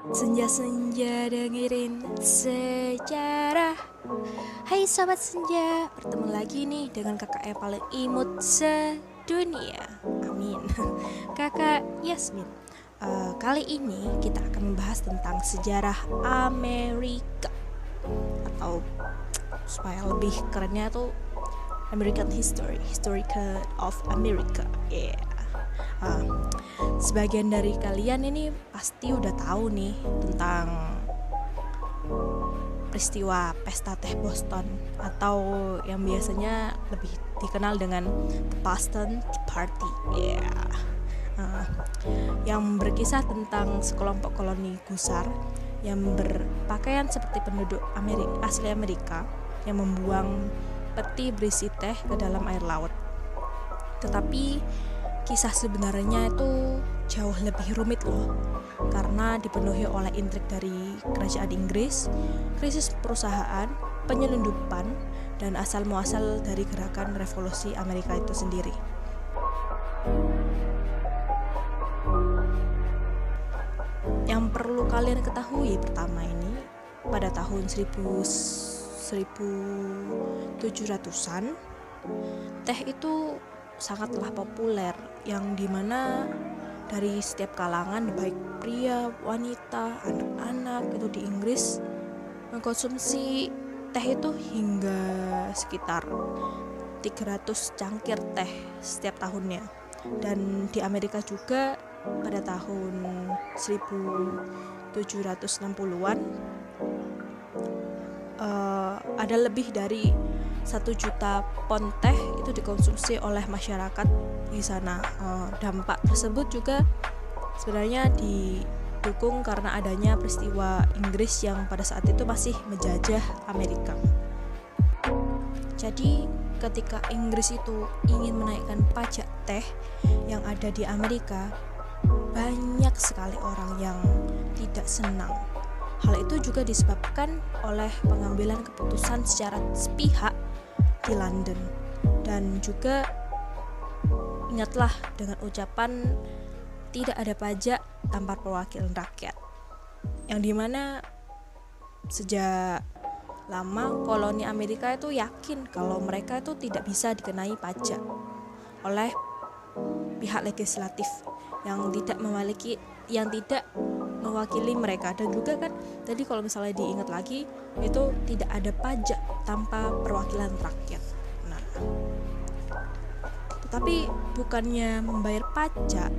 Senja-senja dengerin sejarah. Hai sobat senja, bertemu lagi nih dengan kakak yang paling imut sedunia. Amin. Kakak Yasmin. Kali ini kita akan membahas tentang sejarah Amerika, atau supaya lebih kerennya tuh American History, Historical of America. Yeah. Sebagian dari kalian ini pasti udah tahu nih tentang peristiwa pesta teh Boston, atau yang biasanya lebih dikenal dengan The Boston Tea Party. Yang berkisah tentang sekelompok koloni gusar yang berpakaian seperti penduduk asli Amerika yang membuang peti berisi teh ke dalam air laut. Tetapi kisah sebenarnya itu jauh lebih rumit loh, karena dipenuhi oleh intrik dari kerajaan Inggris, krisis perusahaan, penyelundupan, dan asal muasal dari gerakan revolusi Amerika itu sendiri. Yang perlu kalian ketahui pertama ini, pada tahun 1700-an, teh itu sangatlah populer, yang dimana dari setiap kalangan, baik pria, wanita, anak-anak itu di Inggris mengkonsumsi teh itu hingga sekitar 300 cangkir teh setiap tahunnya. Dan di Amerika juga pada tahun 1760-an ada lebih dari 1 juta pon teh itu dikonsumsi oleh masyarakat di sana. Dampak tersebut juga sebenarnya didukung karena adanya peristiwa Inggris yang pada saat itu masih menjajah Amerika. Jadi ketika Inggris itu ingin menaikkan pajak teh yang ada di Amerika, banyak sekali orang yang tidak senang. Hal itu juga disebabkan oleh pengambilan keputusan secara sepihak di London, dan juga ingatlah dengan ucapan tidak ada pajak tanpa perwakilan rakyat, yang dimana sejak lama koloni Amerika itu yakin kalau mereka itu tidak bisa dikenai pajak oleh pihak legislatif yang tidak mewakili mereka. Dan juga kan tadi kalau misalnya diingat lagi, itu tidak ada pajak tanpa perwakilan rakyat. Nah, tetapi bukannya membayar pajak,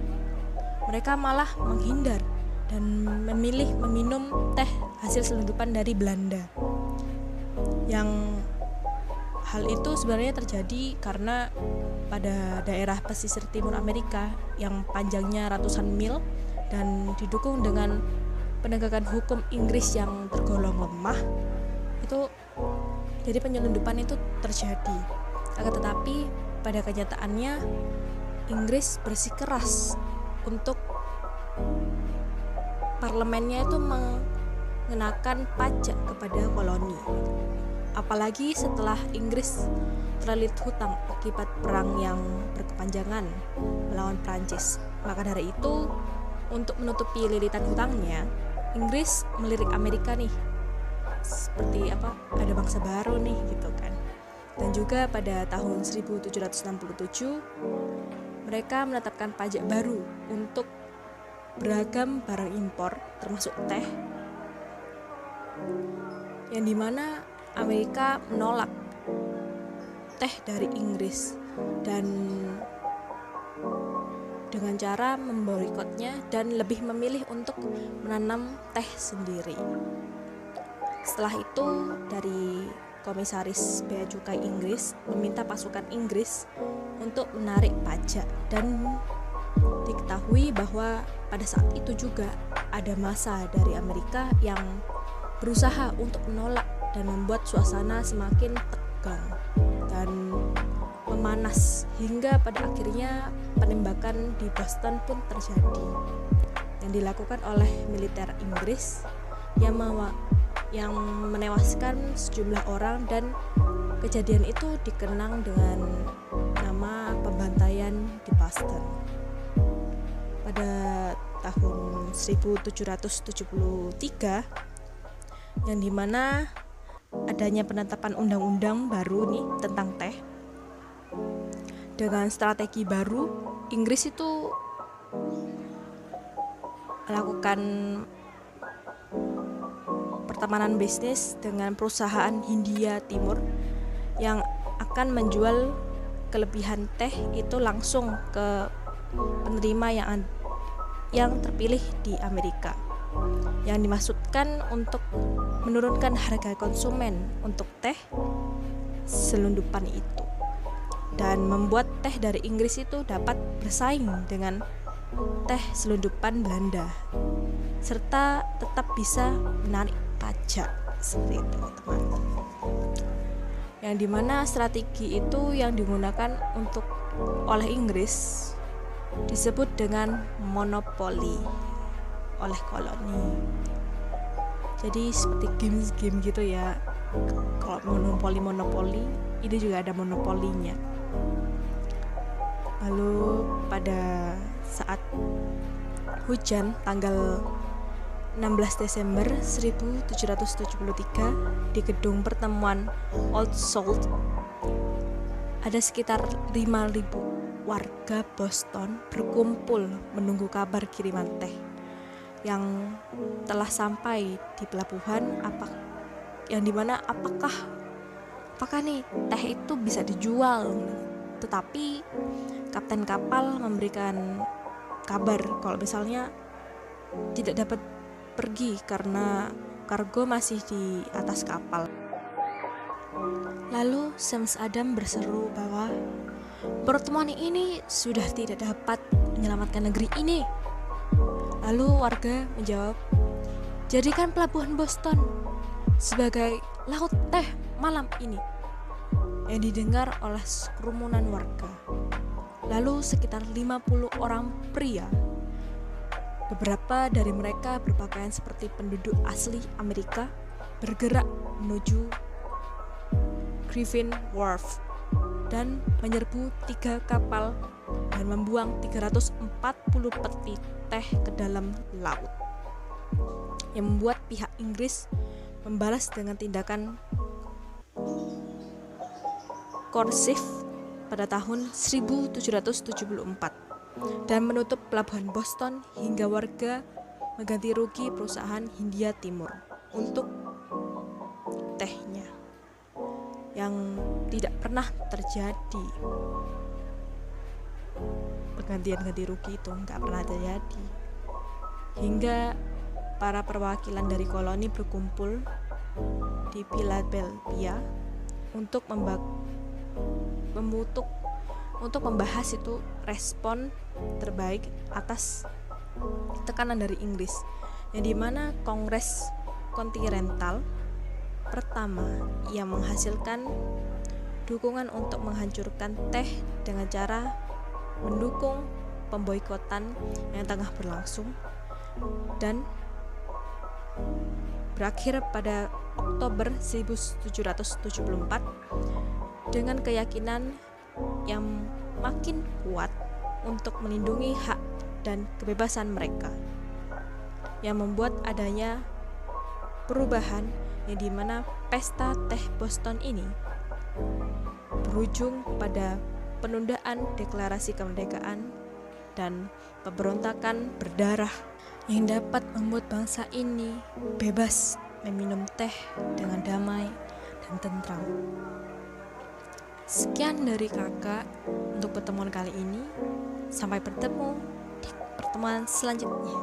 mereka malah menghindar dan memilih meminum teh hasil selundupan dari Belanda. Yang hal itu sebenarnya terjadi karena pada daerah pesisir timur Amerika yang panjangnya ratusan mil dan didukung dengan penegakan hukum Inggris yang tergolong lemah, itu jadi penyelundupan itu terjadi. Akan tetapi pada kenyataannya Inggris bersikeras untuk parlemennya itu mengenakan pajak kepada koloni. Apalagi setelah Inggris terlilit hutang akibat perang yang berkepanjangan melawan Prancis. Maka dari itu, untuk menutupi lilitan hutangnya, Inggris melirik Amerika nih, seperti ada bangsa baru nih gitu kan. Dan juga pada tahun 1767 mereka menetapkan pajak baru untuk beragam barang impor termasuk teh, yang dimana Amerika menolak teh dari Inggris dan dengan cara memboikotnya dan lebih memilih untuk menanam teh sendiri. Setelah itu, dari komisaris bea cukai Inggris meminta pasukan Inggris untuk menarik pajak, dan diketahui bahwa pada saat itu juga ada massa dari Amerika yang berusaha untuk menolak dan membuat suasana semakin tegang dan memanas, hingga pada akhirnya penembakan di Boston pun terjadi yang dilakukan oleh militer Inggris yang menewaskan sejumlah orang, dan kejadian itu dikenang dengan nama pembantaian di Boston. Pada tahun tahun 1773, yang dimana adanya penetapan undang-undang baru nih tentang teh. Dengan strategi baru, Inggris itu melakukan pertemanan bisnis dengan perusahaan Hindia Timur yang akan menjual kelebihan teh itu langsung ke penerima yang terpilih di Amerika, yang dimaksudkan untuk menurunkan harga konsumen untuk teh selundupan itu dan membuat teh dari Inggris itu dapat bersaing dengan teh selundupan Belanda serta tetap bisa menarik pajak seperti itu, teman. Yang dimana strategi itu yang digunakan oleh Inggris disebut dengan monopoli oleh koloni. Jadi seperti game gitu ya. Kalau monopoli ini juga ada monopolinya. Lalu pada saat hujan tanggal 16 Desember 1773 di gedung pertemuan Old Salt, ada sekitar 5.000 warga Boston berkumpul menunggu kabar kiriman teh yang telah sampai di pelabuhan, yang dimana apakah nih teh itu bisa dijual. Tetapi kapten kapal memberikan kabar kalau misalnya tidak dapat pergi karena kargo masih di atas kapal. Lalu James Adam berseru bahwa pertemuan ini sudah tidak dapat menyelamatkan negeri ini. Lalu warga menjawab, jadikan pelabuhan Boston sebagai laut teh malam ini, yang didengar oleh kerumunan warga. Lalu sekitar 50 orang pria, beberapa dari mereka berpakaian seperti penduduk asli Amerika, bergerak menuju Griffin Wharf dan menyerbu 3 kapal dan membuang 340 peti teh ke dalam laut, yang membuat pihak Inggris membalas dengan tindakan korsif pada tahun 1774 dan menutup pelabuhan Boston hingga warga mengganti rugi perusahaan Hindia Timur untuk tehnya, yang tidak pernah terjadi. Ganti rugi itu nggak pernah terjadi hingga para perwakilan dari koloni berkumpul di Philadelphia untuk membahas itu respon terbaik atas tekanan dari Inggris, yang dimana Kongres Kontinental pertama yang menghasilkan dukungan untuk menghancurkan teh dengan cara mendukung pemboikotan yang tengah berlangsung dan berakhir pada Oktober 1774 dengan keyakinan yang makin kuat untuk melindungi hak dan kebebasan mereka, yang membuat adanya perubahan yang dimana pesta teh Boston ini berujung pada penundaan deklarasi kemerdekaan dan pemberontakan berdarah yang dapat membuat bangsa ini bebas meminum teh dengan damai dan tentram. Sekian dari kakak untuk pertemuan kali ini. Sampai bertemu di pertemuan selanjutnya.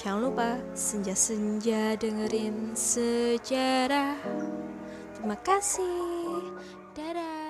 Jangan lupa senja-senja dengerin sejarah. Terima kasih. Dadah.